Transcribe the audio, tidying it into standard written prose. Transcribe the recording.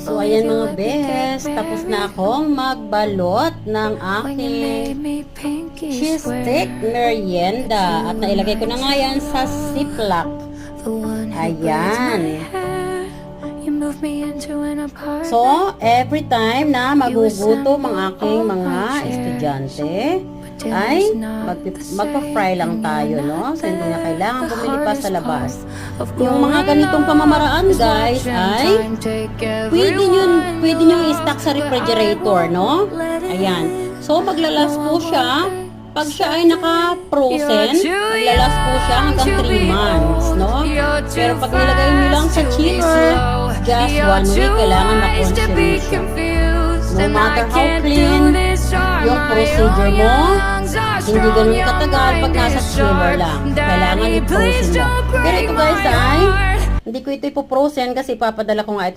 So, ayan mga bes, tapos na akong magbalot ng aking cheese stick merienda. At nailagay ko na nga yan sa Ziploc. Ayan. So, every time na magugutom ang aking mga estudyante, ay magpa-fry lang tayo, no? So, hindi na kailangan bumili pa sa labas. Yung mga ganitong pamamaraan, guys, ay pwede nyo i-stock sa refrigerator, no? Ayan. So, maglalas po siya. Pag siya ay naka-frozen, maglalas po siya hanggang 3 months, no? Pero pag nilagay nyo lang sa chiller, just 1 week, kailangan na-consume siya. No matter how clean yung procedure mo, hindi ganun katagal pag nasa chiller lang. Kailangan i-frozen mo. Pero ito guys ay, hindi ko ito ipo-frozen kasi papadala ko nga ito